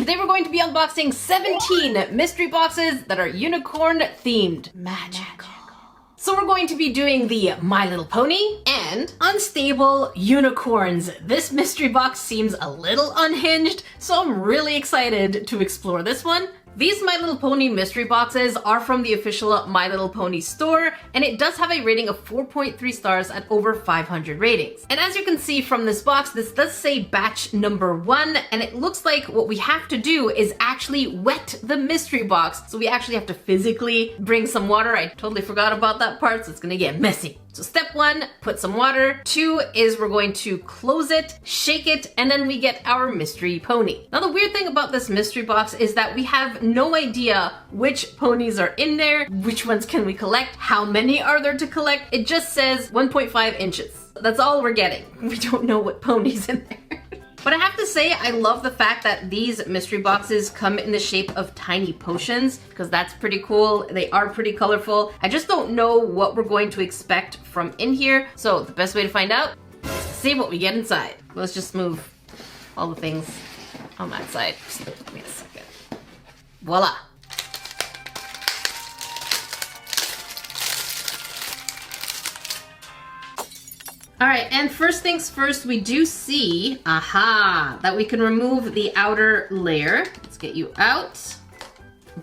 Today we're going to be unboxing 17 mystery boxes that are unicorn themed. Magical. So we're going to be doing the My Little Pony and Unstable Unicorns. This mystery box seems a little unhinged, so I'm really excited to explore this one. These My Little Pony mystery boxes are from the official My Little Pony store, and it does have a rating of 4.3 stars at over 500 ratings. And as you can see from this box, this does say batch number 1, and it looks like what we have to do is actually wet the mystery box. So we actually have to physically bring some water. I totally forgot about that part, so it's gonna get messy. So step 1, put some water. 2 is we're going to close it, shake it, and then we get our mystery pony. Now the weird thing about this mystery box is that we have no idea which ponies are in there, which ones can we collect, how many are there to collect. It just says 1.5 inches. That's all we're getting. We don't know what pony's in there. But I have to say, I love the fact that these mystery boxes come in the shape of tiny potions, because that's pretty cool. They are pretty colorful. I just don't know what we're going to expect from in here. So the best way to find out is to see what we get inside. Let's just move all the things on that side. Just give me a second. Voila. All right, and first things first, we do see, that we can remove the outer layer. Let's get you out.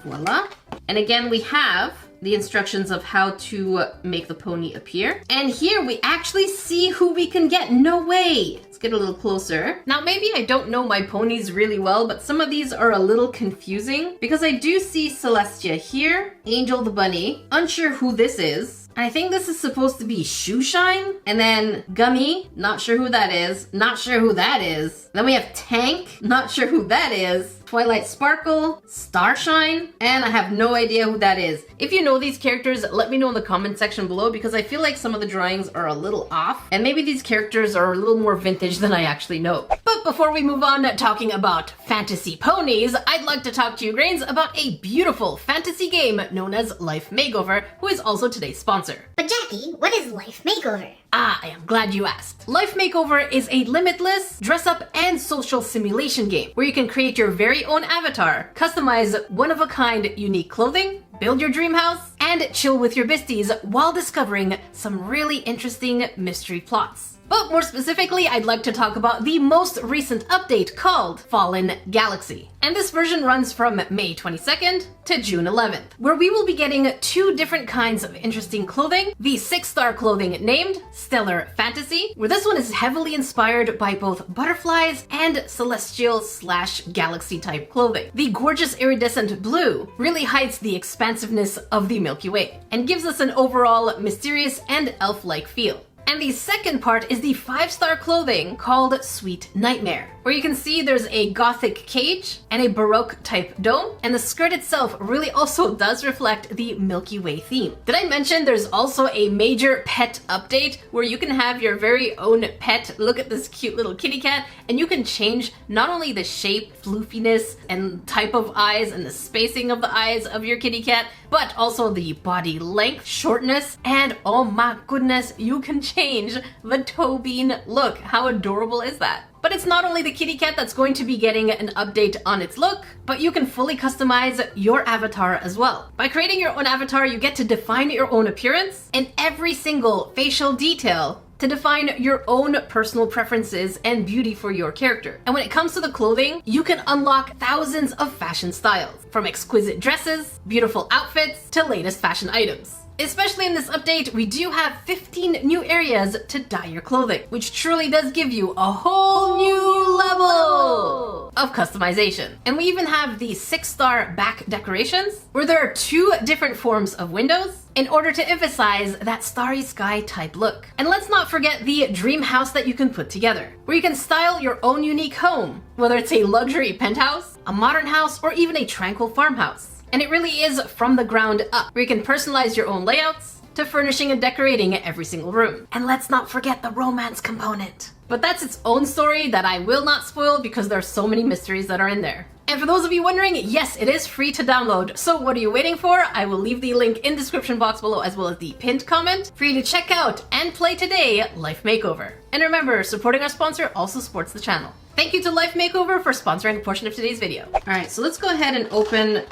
Voila. And again, we have the instructions of how to make the pony appear. And here we actually see who we can get. No way. Let's get a little closer. Now, maybe I don't know my ponies really well, but some of these are a little confusing because I do see Celestia here, Angel the bunny, unsure who this is. I think this is supposed to be Shoeshine, and then Gummy, not sure who that is, not sure who that is. Then we have Tank, not sure who that is. Twilight Sparkle, Starshine, and I have no idea who that is. If you know these characters, let me know in the comment section below because I feel like some of the drawings are a little off, and maybe these characters are a little more vintage than I actually know. But before we move on talking about fantasy ponies, I'd like to talk to you, Grains, about a beautiful fantasy game known as Life Makeover, who is also today's sponsor. But Jackie, what is Life Makeover? I am glad you asked. Life Makeover is a limitless dress-up and social simulation game where you can create your very own avatar, customize one-of-a-kind unique clothing, build your dream house, and chill with your besties while discovering some really interesting mystery plots. But more specifically, I'd like to talk about the most recent update called Fallen Galaxy. And this version runs from May 22nd to June 11th, where we will be getting 2 different kinds of interesting clothing. The 6-star clothing named Stellar Fantasy, where this one is heavily inspired by both butterflies and celestial/galaxy type clothing. The gorgeous iridescent blue really hides the expansiveness of the Milky Way and gives us an overall mysterious and elf-like feel. And the second part is the 5-star clothing called Sweet Nightmare, where you can see there's a gothic cage and a baroque type dome, and the skirt itself really also does reflect the Milky Way theme. Did I mention there's also a major pet update where you can have your very own pet? Look at this cute little kitty cat, and you can change not only the shape, floofiness, and type of eyes and the spacing of the eyes of your kitty cat, but also the body length, shortness, and oh my goodness, you can change the toe bean look. How adorable is that? But it's not only the kitty cat that's going to be getting an update on its look, but you can fully customize your avatar as well. By creating your own avatar, you get to define your own appearance and every single facial detail to define your own personal preferences and beauty for your character. And when it comes to the clothing, you can unlock thousands of fashion styles, from exquisite dresses, beautiful outfits, to latest fashion items. Especially in this update, we do have 15 new areas to dye your clothing, which truly does give you a whole new level of customization. And we even have the 6-star back decorations, where there are 2 different forms of windows in order to emphasize that starry sky type look. And let's not forget the dream house that you can put together, where you can style your own unique home, whether it's a luxury penthouse, a modern house, or even a tranquil farmhouse. And it really is from the ground up, where you can personalize your own layouts to furnishing and decorating every single room. And let's not forget the romance component. But that's its own story that I will not spoil because there are so many mysteries that are in there. And for those of you wondering, yes, it is free to download. So what are you waiting for? I will leave the link in the description box below as well as the pinned comment for you to check out and play today, Life Makeover. And remember, supporting our sponsor also supports the channel. Thank you to Life Makeover for sponsoring a portion of today's video. All right, so let's go ahead and open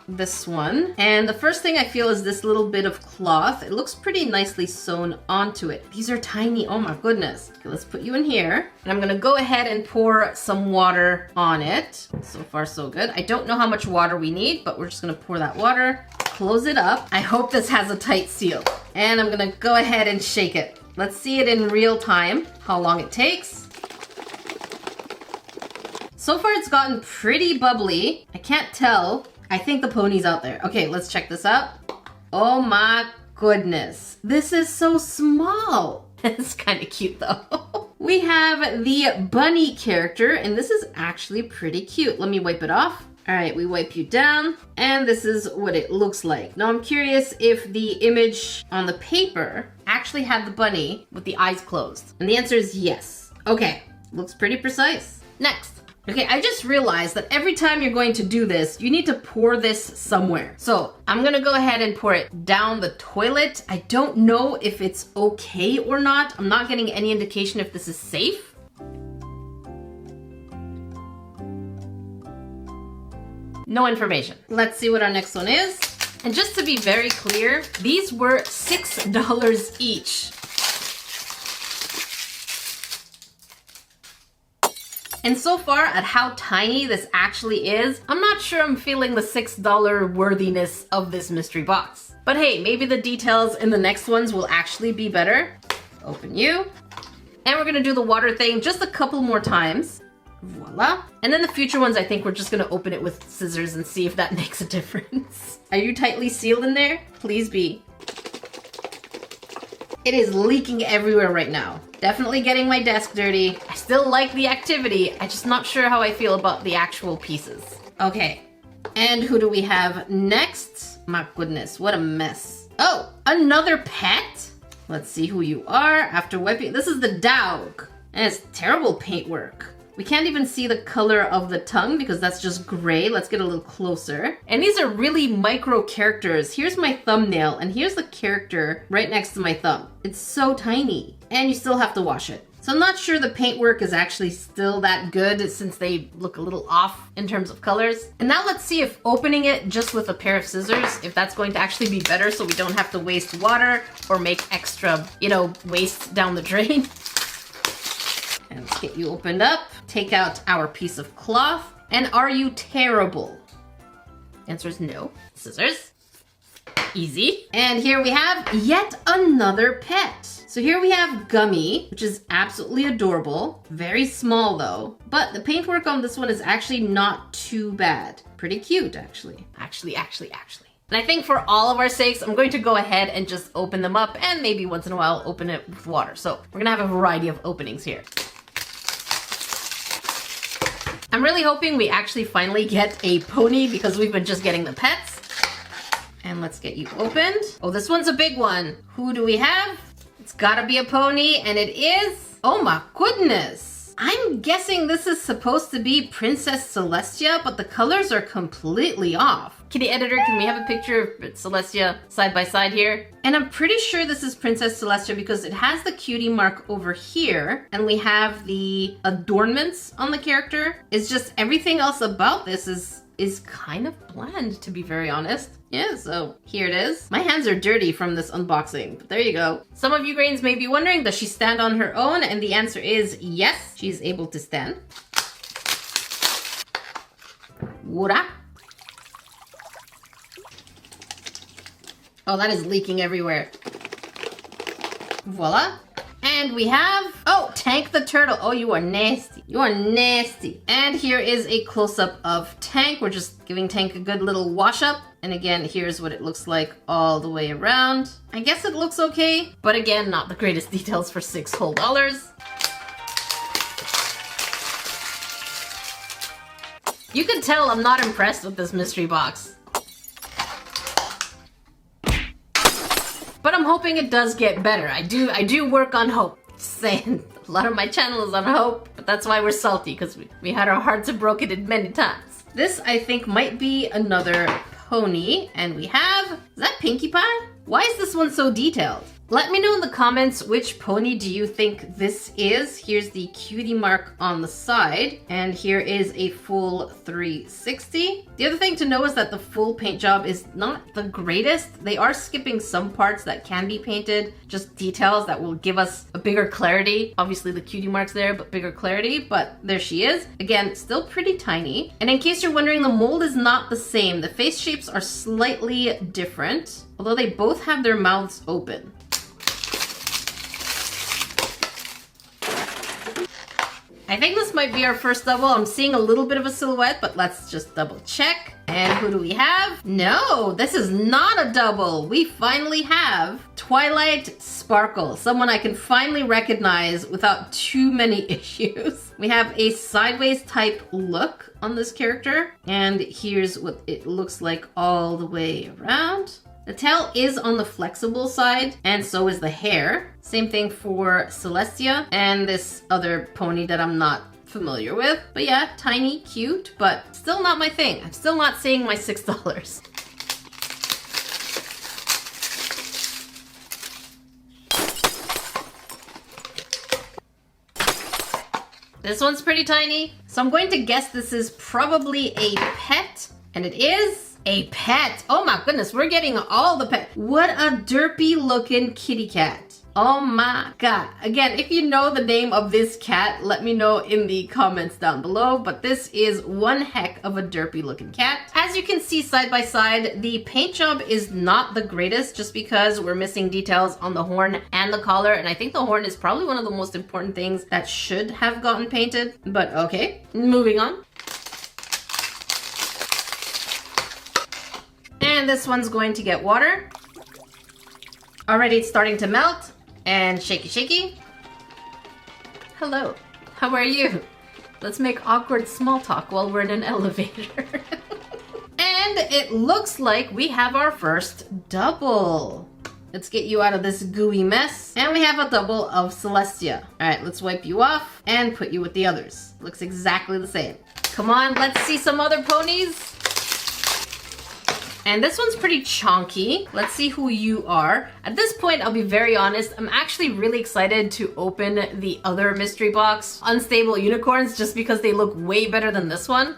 this one. And the first thing I feel is this little bit of cloth. It looks pretty nicely sewn onto it. These are tiny, oh my goodness. Okay, let's put you in here. And I'm gonna go ahead and pour some water on it. So far, so good. I don't know how much water we need, but we're just gonna pour that water, close it up. I hope this has a tight seal. And I'm gonna go ahead and shake it. Let's see it in real time, how long it takes. So far, it's gotten pretty bubbly. I can't tell. I think the pony's out there. Okay, let's check this out. Oh my goodness. This is so small. It's kind of cute though. We have the bunny character, and this is actually pretty cute. Let me wipe it off. All right, we wipe you down, and this is what it looks like. Now I'm curious if the image on the paper actually had the bunny with the eyes closed. And the answer is yes. Okay, looks pretty precise. Next. Okay, I just realized that every time you're going to do this, you need to pour this somewhere. So I'm gonna go ahead and pour it down the toilet. I don't know if it's okay or not. I'm not getting any indication if this is safe. No information. Let's see what our next one is. And just to be very clear, these were $6 each. And so far at how tiny this actually is, I'm not sure I'm feeling the $6 worthiness of this mystery box. But hey, maybe the details in the next ones will actually be better. Open you. And we're gonna do the water thing just a couple more times. Voila. And then the future ones, I think we're just gonna open it with scissors and see if that makes a difference. Are you tightly sealed in there? Please be. It is leaking everywhere right now. Definitely getting my desk dirty. I still like the activity. I'm just not sure how I feel about the actual pieces. Okay, and who do we have next? My goodness, what a mess. Oh, another pet? Let's see who you are after wiping. This is the dog, and it's terrible paintwork. We can't even see the color of the tongue because that's just gray. Let's get a little closer. And these are really micro characters. Here's my thumbnail, and here's the character right next to my thumb. It's so tiny, and you still have to wash it. So I'm not sure the paintwork is actually still that good since they look a little off in terms of colors. And now let's see if opening it just with a pair of scissors, if that's going to actually be better so we don't have to waste water or make extra, waste down the drain. And let's get you opened up. Take out our piece of cloth. And are you terrible? Answer is no. Scissors. Easy. And here we have yet another pet. So here we have Gummy, which is absolutely adorable. Very small though. But the paintwork on this one is actually not too bad. Pretty cute, actually. Actually. And I think for all of our sakes, I'm going to go ahead and just open them up and maybe once in a while open it with water. So we're gonna have a variety of openings here. I'm really hoping we actually finally get a pony because we've been just getting the pets. And let's get you opened. Oh, this one's a big one. Who do we have? It's gotta be a pony, and it is... Oh my goodness. I'm guessing this is supposed to be Princess Celestia, but the colors are completely off. Kitty editor, can we have a picture of Celestia side by side here? And I'm pretty sure this is Princess Celestia because it has the cutie mark over here, and we have the adornments on the character. It's just everything else about this is kind of bland, to be very honest. Yeah, so here it is. My hands are dirty from this unboxing, but there you go. Some of you grains may be wondering, does she stand on her own? And the answer is yes, she's able to stand. Voila. Oh, that is leaking everywhere. Voila. And we have, oh, Tank the turtle. Oh, you are nasty. You are nasty. And here is a close-up of Tank. We're just giving Tank a good little wash-up. And again, here's what it looks like all the way around. I guess it looks okay, but again, not the greatest details for $6 whole. You can tell I'm not impressed with this mystery box. But I'm hoping it does get better. I do work on hope. Just saying. A lot of my channel is on hope, but that's why we're salty, because we had our hearts broken in many times. This, I think, might be another pony, and we have, is that Pinkie Pie? Why is this one so detailed? Let me know in the comments which pony do you think this is. Here's the cutie mark on the side, and here is a full 360. The other thing to know is that the full paint job is not the greatest. They are skipping some parts that can be painted, just details that will give us a bigger clarity. Obviously the cutie mark's there, but bigger clarity, but there she is. Again, still pretty tiny. And in case you're wondering, the mold is not the same. The face shapes are slightly different, although they both have their mouths open. I think this might be our first double. I'm seeing a little bit of a silhouette, but let's just double check. And who do we have? No, this is not a double. We finally have Twilight Sparkle, someone I can finally recognize without too many issues. We have a sideways type look on this character, and here's what it looks like all the way around. The tail is on the flexible side, and so is the hair. Same thing for Celestia and this other pony that I'm not familiar with. But yeah, tiny, cute, but still not my thing. I'm still not seeing my $6. This one's pretty tiny, so I'm going to guess this is probably a pet, and it is a pet. Oh my goodness, we're getting all the pet. What a derpy looking kitty cat. Oh my god. Again, if you know the name of this cat, let me know in the comments down below, but this is one heck of a derpy looking cat. As you can see side by side, the paint job is not the greatest just because we're missing details on the horn and the collar, and I think the horn is probably one of the most important things that should have gotten painted, but okay, moving on. And this one's going to get water. Already it's starting to melt. And shaky shaky. Hello, how are you? Let's make awkward small talk while we're in an elevator. And it looks like we have our first double. Let's get you out of this gooey mess. And we have a double of Celestia. All right, let's wipe you off and put you with the others. Looks exactly the same. Come on, let's see some other ponies. And this one's pretty chonky. Let's see who you are. At this point, I'll be very honest, I'm actually really excited to open the other mystery box, Unstable Unicorns, just because they look way better than this one.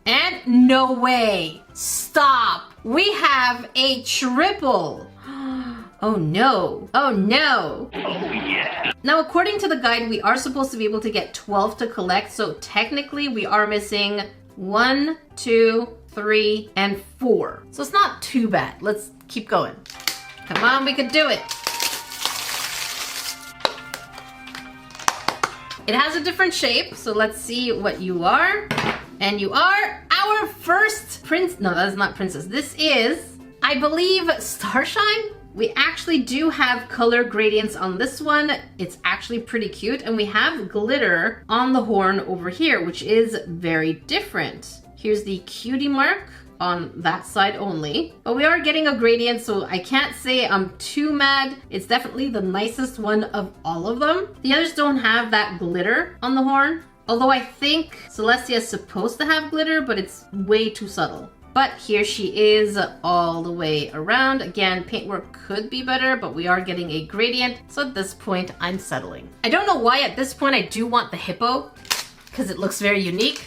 And no way, stop. We have a triple. Oh no, oh no. Oh yeah. Now, according to the guide, we are supposed to be able to get 12 to collect, so technically we are missing 1, 2, 3, and 4. So it's not too bad. Let's keep going. Come on, we could do it. It has a different shape, so let's see what you are. And you are our first prince. No, that is not princess. This is, I believe, Starshine. We actually do have color gradients on this one. It's actually pretty cute. And we have glitter on the horn over here, which is very different. Here's the cutie mark on that side only, but we are getting a gradient, so I can't say I'm too mad. It's definitely the nicest one of all of them. The others don't have that glitter on the horn, although I think Celestia is supposed to have glitter, but it's way too subtle. But here she is all the way around. Again, paintwork could be better, but we are getting a gradient, so at this point, I'm settling. I don't know why at this point I do want the hippo, because it looks very unique.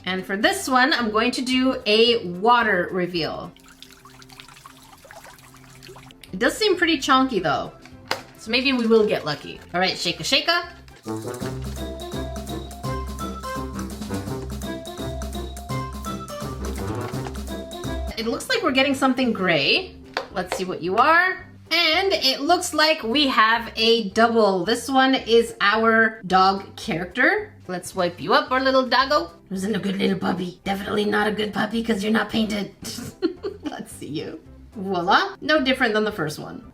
And for this one, I'm going to do a water reveal. It does seem pretty chonky though, so maybe we will get lucky. All right, shaka shaka. It looks like we're getting something gray. Let's see what you are. And it looks like we have a double. This one is our dog character. Let's wipe you up, our little doggo. Wasn't a good little puppy. Definitely not a good puppy because you're not painted. Let's see you. Voila. No different than the first one.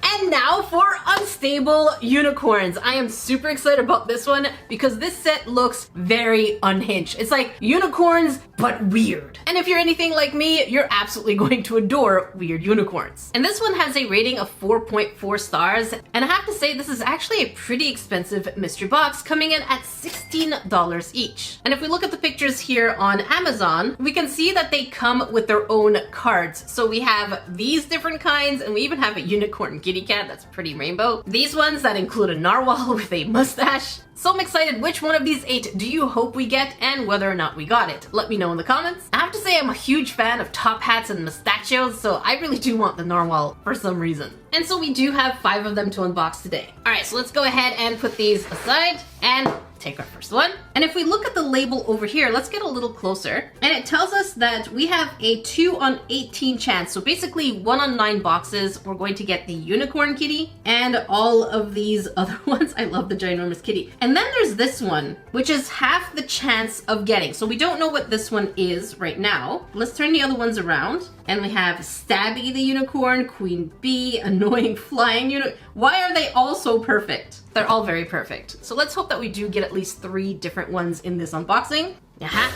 And now for Unstable Unicorns. I am super excited about this one because this set looks very unhinged. It's like unicorns but weird. And if you're anything like me, you're absolutely going to adore weird unicorns. And this one has a rating of 4.4 stars, and I have to say this is actually a pretty expensive mystery box, coming in at $16 each. And if we look at the pictures here on Amazon, we can see that they come with their own cards. So we have these different kinds, and we even have a unicorn kitty cat that's pretty rainbow. These ones that include a narwhal with a mustache. So I'm excited, which one of these 8 do you hope we get, and whether or not we got it? Let me know in the comments. I have to say I'm a huge fan of top hats and mustachios, so I really do want the narwhal for some reason. And so we do have 5 of them to unbox today. All right, so let's go ahead and put these aside and take our first one. And if we look at the label over here, let's get a little closer. And it tells us that we have a 2 on 18 chance. So basically 1 on 9 boxes, we're going to get the unicorn kitty and all of these other ones. I love the ginormous kitty. And then there's this one, which is half the chance of getting. So we don't know what this one is right now. Let's turn the other ones around. And we have Stabby the unicorn, Queen Bee, Annoying Flying Unicorn. Why are they all so perfect? They're all very perfect. So let's hope that we do get at least 3 different ones in this unboxing. Aha.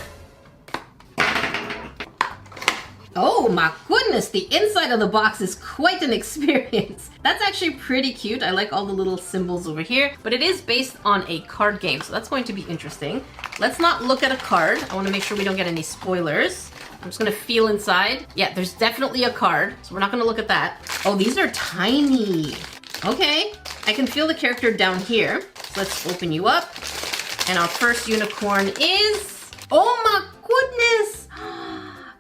Oh my goodness, the inside of the box is quite an experience. That's actually pretty cute. I like all the little symbols over here, but it is based on a card game, so that's going to be interesting. Let's not look at a card. I want to make sure we don't get any spoilers. I'm just gonna feel inside. Yeah, there's definitely a card, so we're not gonna look at that. Oh, these are tiny. Okay, I can feel the character down here. So let's open you up. And our first unicorn is, oh my goodness,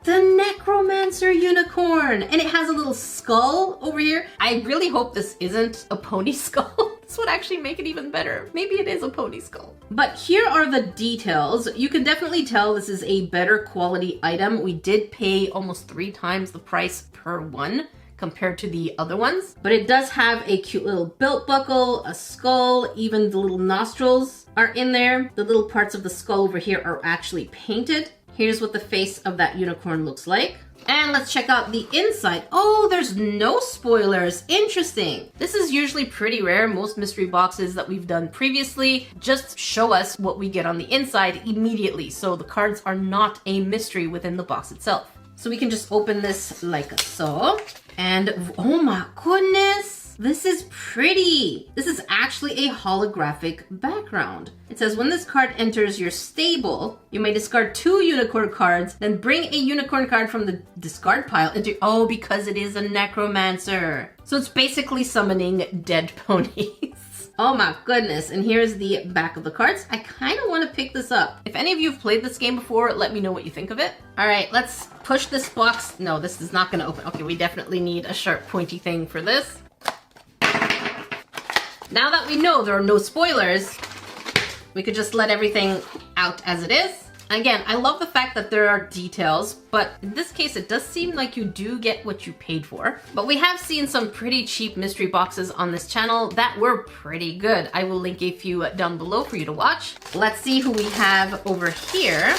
the Necromancer unicorn. And it has a little skull over here. I really hope this isn't a pony skull. This would actually make it even better. Maybe it is a pony skull. But here are the details. You can definitely tell this is a better quality item. We did pay almost 3 times the price per one compared to the other ones. But it does have a cute little belt buckle, a skull, even the little nostrils are in there. The little parts of the skull over here are actually painted. Here's what the face of that unicorn looks like. And let's check out the inside. Oh, there's no spoilers. Interesting. This is usually pretty rare. Most mystery boxes that we've done previously just show us what we get on the inside immediately. So the cards are not a mystery within the box itself. So we can just open this like so. And oh my goodness, this is pretty. This is actually a holographic background. It says when this card enters your stable, you may discard 2 unicorn cards, then bring a unicorn card from the discard pile into, oh, because it is a necromancer. So it's basically summoning dead ponies. Oh my goodness, and here's the back of the cards. I kind of want to pick this up. If any of you have played this game before, let me know what you think of it. All right, let's push this box. No, this is not going to open. Okay, we definitely need a sharp pointy thing for this. Now that we know there are no spoilers, we could just let everything out as it is. Again, I love the fact that there are details, but in this case, it does seem like you do get what you paid for. But we have seen some pretty cheap mystery boxes on this channel that were pretty good. I will link a few down below for you to watch. Let's see who we have over here.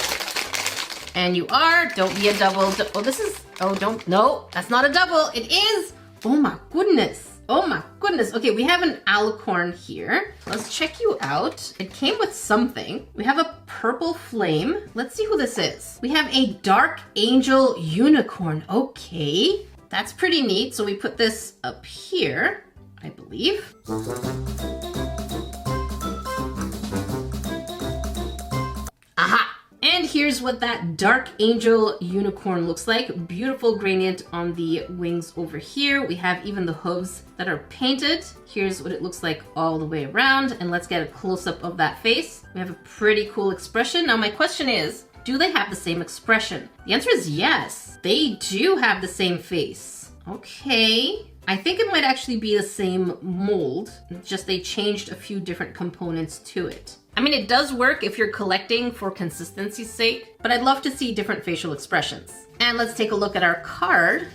And you are, don't be a double. Oh, this is, oh, don't, no, that's not a double. It is, oh my goodness. Oh my goodness. Okay, we have an alicorn here. Let's check you out. It came with something. We have a purple flame. Let's see who this is. We have a dark angel unicorn. Okay, that's pretty neat. So we put this up here, I believe. Aha! And here's what that dark angel unicorn looks like. Beautiful gradient on the wings over here. We have even the hooves that are painted. Here's what it looks like all the way around. And let's get a close-up of that face. We have a pretty cool expression. Now my question is, do they have the same expression? The answer is yes. They do have the same face. Okay. I think it might actually be the same mold, just they changed a few different components to it. I mean, it does work if you're collecting for consistency's sake, but I'd love to see different facial expressions. And let's take a look at our card.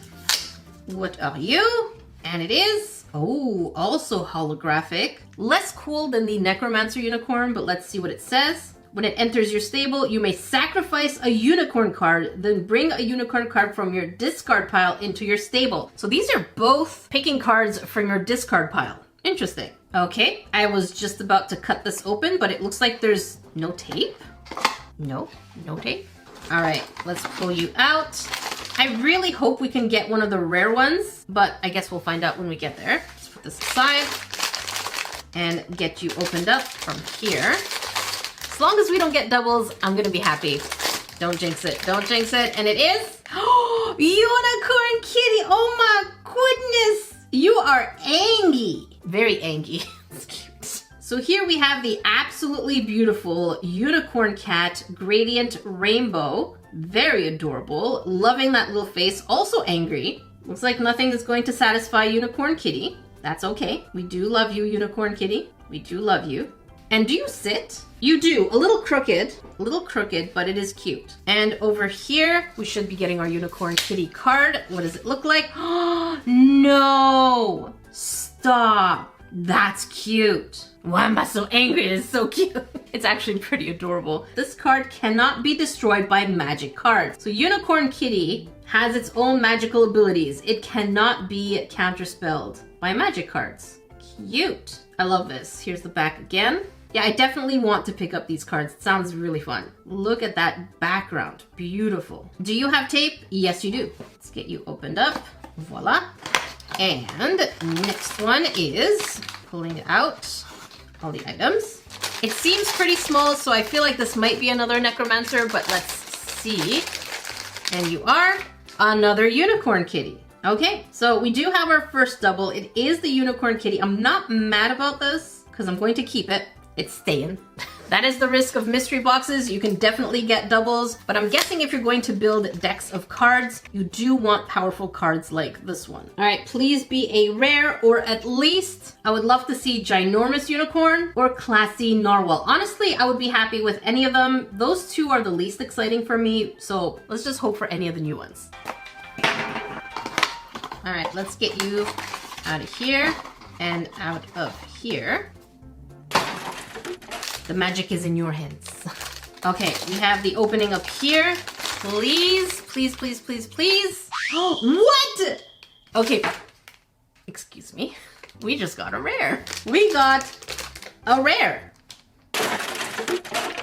What are you? And it is, oh, also holographic. Less cool than the Necromancer unicorn, but let's see what it says. When it enters your stable, you may sacrifice a unicorn card, then bring a unicorn card from your discard pile into your stable. So these are both picking cards from your discard pile. Interesting. Okay, I was just about to cut this open, but it looks like there's no tape. No tape. All right, let's pull you out. I really hope we can get one of the rare ones, but I guess we'll find out when we get there. Let's put this aside and get you opened up from here. As long as we don't get doubles, I'm gonna be happy. Don't jinx it, don't jinx it. And it is, Unicorn Kitty, oh my goodness. You are angry, very angry. It's cute. So here we have the absolutely beautiful Unicorn Cat Gradient Rainbow. Very adorable, loving that little face, also angry. Looks like nothing is going to satisfy Unicorn Kitty. That's okay, we do love you, Unicorn Kitty. We do love you. And do you sit? You do, a little crooked, but it is cute. And over here, we should be getting our Unicorn Kitty card. What does it look like? Oh, no, stop. That's cute. Why am I so angry? It's so cute. It's actually pretty adorable. This card cannot be destroyed by magic cards. So Unicorn Kitty has its own magical abilities. It cannot be counterspelled by magic cards. Cute. I love this. Here's the back again. Yeah, I definitely want to pick up these cards. It sounds really fun. Look at that background. Beautiful. Do you have tape? Yes, you do. Let's get you opened up. Voila. And next one is pulling out all the items. It seems pretty small, so I feel like this might be another Necromancer, but let's see. And you are another Unicorn Kitty. Okay, so we do have our first double. It is the Unicorn Kitty. I'm not mad about this because I'm going to keep it. It's staying. That is the risk of mystery boxes. You can definitely get doubles, but I'm guessing if you're going to build decks of cards, you do want powerful cards like this one. All right, please be a rare, or at least I would love to see Ginormous Unicorn or Classy Narwhal. Honestly, I would be happy with any of them. Those two are the least exciting for me, so let's just hope for any of the new ones. All right, let's get you out of here and out of here. The magic is in your hands. Okay, we have the opening up here. Please, please, please, please, please. Oh, what? Okay, excuse me. We just got a rare. We got a rare.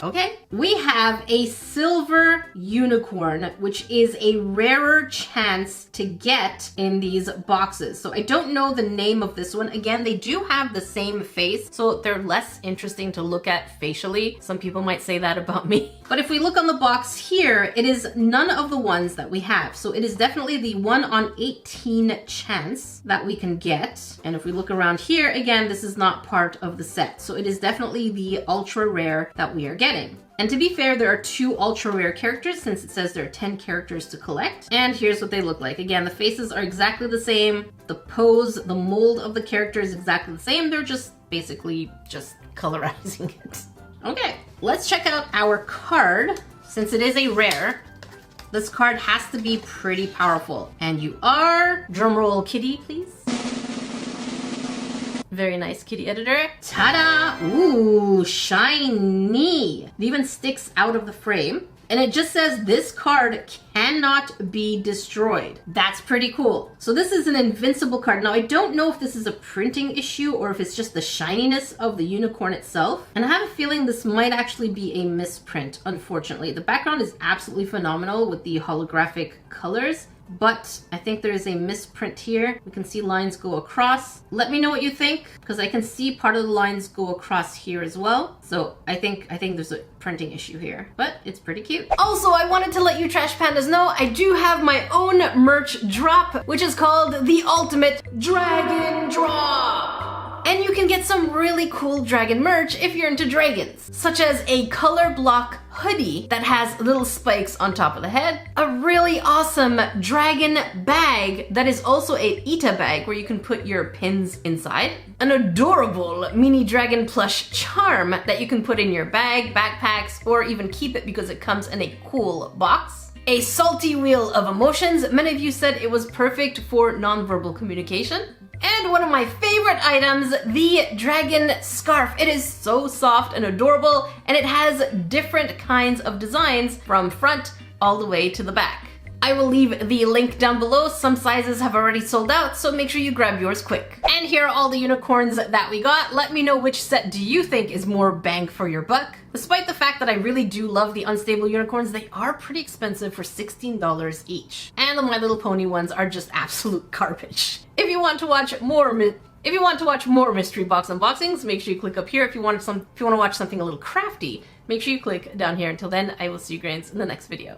Okay, we have a silver unicorn, which is a rarer chance to get in these boxes. So I don't know the name of this one. Again, they do have the same face, so they're less interesting to look at facially. Some people might say that about me. But if we look on the box here, it is none of the ones that we have. So it is definitely the 1 on 18 chance that we can get. And if we look around here, again, this is not part of the set. So it is definitely the ultra rare that we are getting. And to be fair, there are 2 ultra rare characters since it says there are 10 characters to collect. And here's what they look like. Again, the faces are exactly the same. The pose, the mold of the character is exactly the same. They're just basically just colorizing it. Okay, let's check out our card. Since it is a rare, this card has to be pretty powerful. And you are, drumroll kitty, please. Very nice, kitty editor. Ta-da! Ooh, shiny. It even sticks out of the frame. And it just says this card cannot be destroyed. That's pretty cool. So this is an invincible card. Now I don't know if this is a printing issue or if it's just the shininess of the unicorn itself. And I have a feeling this might actually be a misprint, unfortunately. The background is absolutely phenomenal with the holographic colors, but I think there is a misprint here. We can see lines go across. Let me know what you think, because I can see part of the lines go across here as well. So I think there's a printing issue here, but it's pretty cute. Also, I wanted to let you trash pandas know I do have my own merch drop, which is called the Ultimate Dragon Drop. And you can get some really cool dragon merch if you're into dragons, such as a color block hoodie that has little spikes on top of the head, a really awesome dragon bag that is also a Ita bag where you can put your pins inside, an adorable mini dragon plush charm that you can put in your bag, backpacks, or even keep it because it comes in a cool box, a salty wheel of emotions. Many of you said it was perfect for nonverbal communication. And one of my favorite items, the dragon scarf. It is so soft and adorable, and it has different kinds of designs from front all the way to the back. I will leave the link down below. Some sizes have already sold out, so make sure you grab yours quick. And here are all the unicorns that we got. Let me know which set do you think is more bang for your buck. Despite the fact that I really do love the unstable unicorns, they are pretty expensive for $16 each. And the My Little Pony ones are just absolute garbage. If you want to watch more mystery box unboxings, make sure you click up here. If you want to watch something a little crafty, make sure you click down here. Until then, I will see you grands in the next video.